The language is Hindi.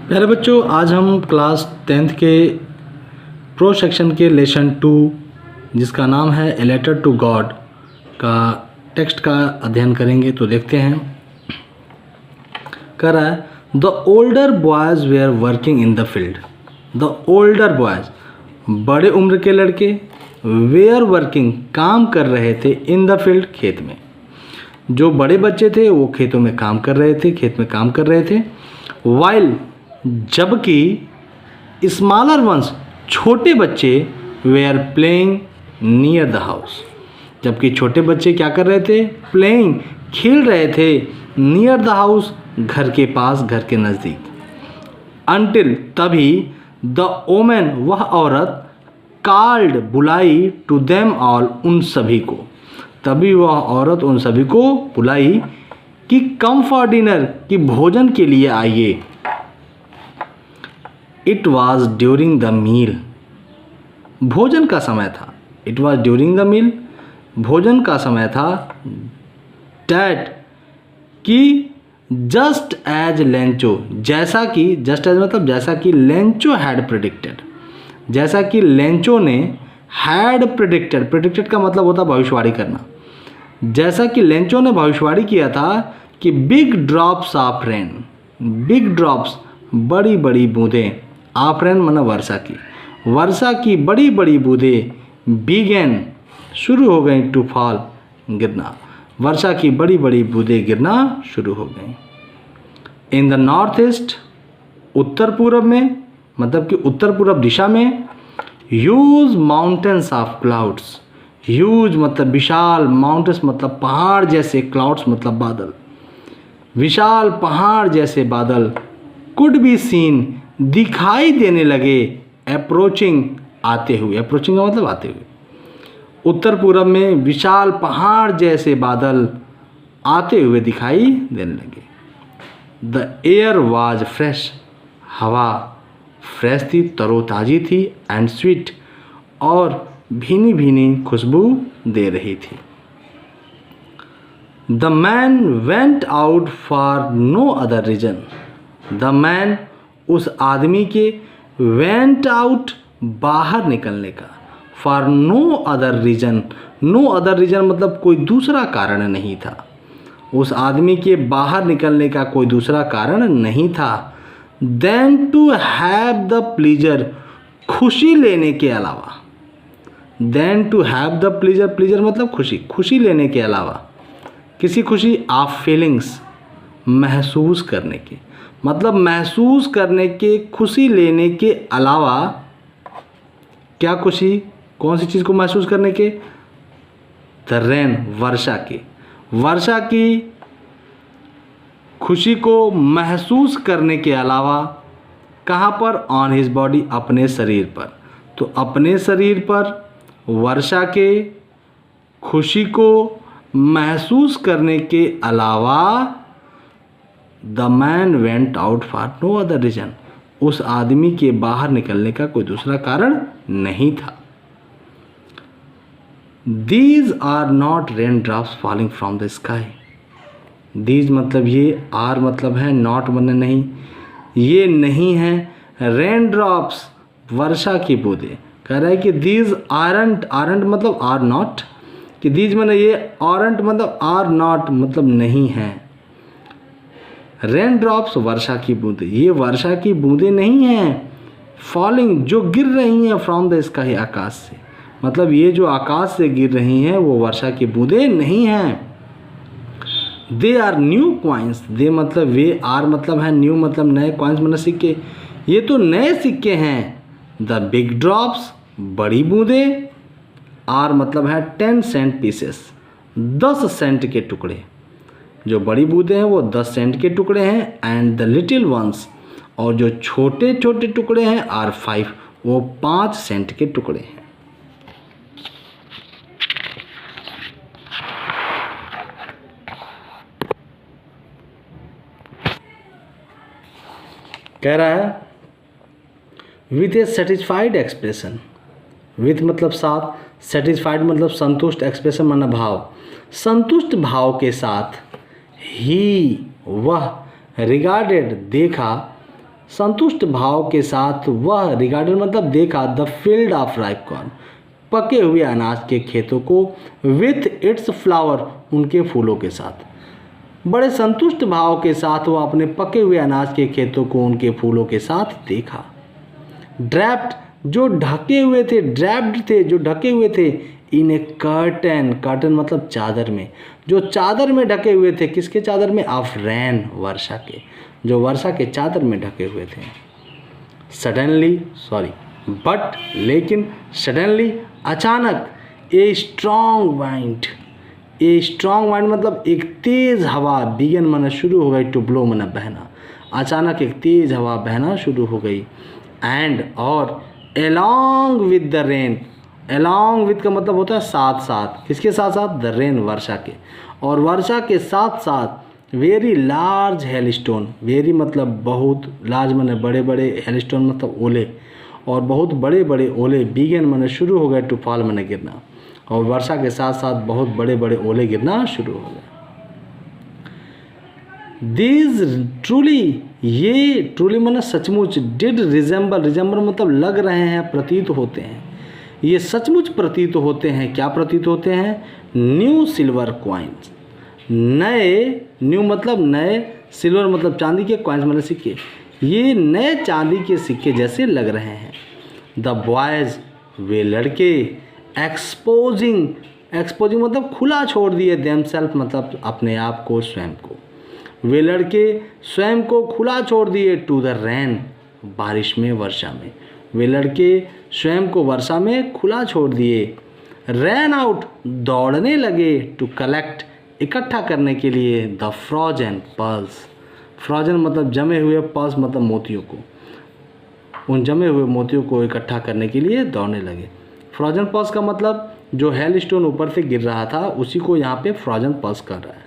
प्यारे बच्चों, आज हम क्लास 10th के प्रो सेक्शन के लेसन 2 जिसका नाम है ए लेटर टू गॉड का टेक्स्ट का अध्ययन करेंगे। तो देखते हैं। कह रहा है the older boys were working in the field. The older boys बड़े उम्र के लड़के वेयर वर्किंग काम कर रहे थे इन द फील्ड खेत में। जो बड़े बच्चे थे वो खेतों में काम कर रहे थे, खेत में काम कर रहे थे। वाइल जबकि स्मॉलर वंस छोटे बच्चे were playing near the house. जबकि छोटे बच्चे क्या कर रहे थे? प्लेइंग खेल रहे थे नियर द हाउस घर के पास, घर के नज़दीक। अनटिल तभी द ओमेन वह औरत कॉल्ड बुलाई टू देम ऑल उन सभी को। तभी वह औरत उन सभी को बुलाई कि कम फॉर डिनर कि भोजन के लिए आइए। It was during the meal भोजन का समय था। It was during the meal भोजन का समय था। डैट कि जस्ट एज लेंचो जैसा कि जस्ट एज मतलब जैसा कि लेंचो हैड प्रेडिक्टेड, जैसा कि लेंचो ने हैड प्रेडिक्टेड, प्रेडिक्टेड का मतलब होता भविष्यवाणी करना। जैसा कि लेंचो ने भविष्यवाणी किया था कि big drops of rain, big drops बड़ी बड़ी बूंदें, ऑफ रेन मतलब वर्षा की बड़ी बड़ी बूंदें बिगेन शुरू हो गई टू फॉल गिरना, वर्षा की बड़ी बड़ी बूंदें गिरना शुरू हो गई। इन द नॉर्थ ईस्ट उत्तर पूर्व में मतलब कि उत्तर पूर्व दिशा में huge mountains of clouds, huge मतलब विशाल, माउंटेन्स मतलब पहाड़ जैसे, क्लाउड्स मतलब बादल, विशाल पहाड़ जैसे बादल कुड बी सीन दिखाई देने लगे अप्रोचिंग आते हुए। अप्रोचिंग का मतलब आते हुए। उत्तर पूर्व में विशाल पहाड़ जैसे बादल आते हुए दिखाई देने लगे। द एयर वाज फ्रेश हवा फ्रेश थी, तरोताज़ी थी। एंड स्वीट और भीनी भीनी खुशबू दे रही थी। The man went out for no other reason. The man उस आदमी के वेंट आउट बाहर निकलने का, for no other reason, no other reason मतलब कोई दूसरा कारण नहीं था। उस आदमी के बाहर निकलने का कोई दूसरा कारण नहीं था। Than to have the pleasure खुशी लेने के अलावा, than to have the pleasure, pleasure मतलब खुशी, खुशी लेने के अलावा, किसी खुशी ऑफ फीलिंग्स महसूस करने के, मतलब महसूस करने के, खुशी लेने के अलावा क्या खुशी, कौन सी चीज़ को महसूस करने के? द रेन वर्षा की, वर्षा की खुशी को महसूस करने के अलावा कहाँ पर? ऑन हिज बॉडी अपने शरीर पर। तो अपने शरीर पर वर्षा के खुशी को महसूस करने के अलावा the man went out for no other reason, उस आदमी के बाहर निकलने का कोई दूसरा कारण नहीं था। These are not rain drops falling from the sky. These मतलब ये, आर मतलब है, नॉट मतलब नहीं, ये नहीं है रेन ड्रॉप्स वर्षा की बूंदें। कह रहा है कि दीज आरंट, आरंट मतलब आर नॉट, कि दीज मतलब ये, ऑरेंट मतलब आर नॉट मतलब नहीं है। रेन ड्रॉप्स वर्षा की बूंदें, ये वर्षा की बूंदें नहीं हैं। फॉलिंग जो गिर रही हैं फ्रॉम द स्काई आकाश से, मतलब ये जो आकाश से गिर रही हैं वो वर्षा की बूंदें नहीं हैं। दे आर न्यू कॉइन्स, दे मतलब वे, आर मतलब है, न्यू मतलब नए, कॉइन्स मतलब सिक्के, ये तो नए सिक्के हैं। द बिग ड्रॉप्स बड़ी बूंदें, आर मतलब है 10 सेंट पीसेस, 10 सेंट के टुकड़े, जो बड़ी बूंदें हैं वो 10 सेंट के टुकड़े हैं। एंड द लिटिल वंस और जो छोटे छोटे टुकड़े हैं आर 5, वो 5 सेंट के टुकड़े हैं। कह रहा है with A satisfied expression, with मतलब साथ, सेटिस्फाइड मतलब संतुष्ट, एक्सप्रेशन मतलब भाव, संतुष्ट भाव के साथ ही वह रिगार्डेड देखा संतुष्ट भाव के साथ वह रिगार्डेड मतलब देखा the field of ripe corn, पके हुए अनाज के खेतों को, विथ इट्स फ्लावर, उनके फूलों के साथ। बड़े संतुष्ट भाव के साथ वह अपने पके हुए अनाज के खेतों को उनके फूलों के साथ देखा। ड्रैप्ड, जो ढके हुए थे, ड्रैप्ड थे, जो ढके हुए थे, इन ए कर्टन, कर्टन मतलब चादर में, जो चादर में ढके हुए थे, किसके चादर में? ऑफ रैन, वर्षा के, जो वर्षा के चादर में ढके हुए थे। सडनली, सॉरी बट, लेकिन, सडनली, अचानक, a strong wind, a strong wind मतलब एक तेज़ हवा, बिगन माना शुरू हो गई, टू ब्लो माना बहना, अचानक एक तेज़ हवा बहना शुरू हो गई। एंड, और, along with the rain, along with का मतलब होता है साथ साथ, किसके साथ साथ? द रेन, वर्षा के, और वर्षा के साथ साथ वेरी लार्ज हेलस्टोन, वेरी मतलब बहुत, लार्ज माने बड़े बड़े, हेलस्टोन मतलब ओले, और बहुत बड़े बड़े ओले, बिगन माने शुरू हो गए, टू फॉल माने गिरना, और वर्षा के साथ साथ बहुत बड़े बड़े ओले गिरना शुरू हो गए। दीज ट्रूली, ये ट्रूली माने सचमुच, डिड रिजेंबल, रिजेंबल मतलब लग रहे हैं, प्रतीत होते हैं, ये सचमुच प्रतीत होते हैं, क्या प्रतीत होते हैं? न्यू सिल्वर कॉइन्स, नए, न्यू मतलब नए, सिल्वर मतलब चांदी के, कॉइन्स मतलब सिक्के, ये नए चांदी के सिक्के जैसे लग रहे हैं। द बॉयज़, वे लड़के, एक्सपोजिंग, एक्सपोजिंग मतलब खुला छोड़ दिए, देमसेल्फ मतलब अपने आप को, स्वयं को, वे लड़के स्वयं को खुला छोड़ दिए, टू द रैन, बारिश में, वर्षा में, वे लड़के स्वयं को वर्षा में खुला छोड़ दिए। रैन आउट, दौड़ने लगे, टू कलेक्ट, इकट्ठा करने के लिए, द फ्रोजन पर्ल्स, फ्रोजन मतलब जमे हुए, पर्ल्स मतलब मोतियों को, उन जमे हुए मोतियों को इकट्ठा करने के लिए दौड़ने लगे। फ्रोजन पर्ल्स का मतलब जो हेल स्टोन ऊपर से गिर रहा था उसी को यहाँ पे फ्रोजन पर्ल्स कर रहा है।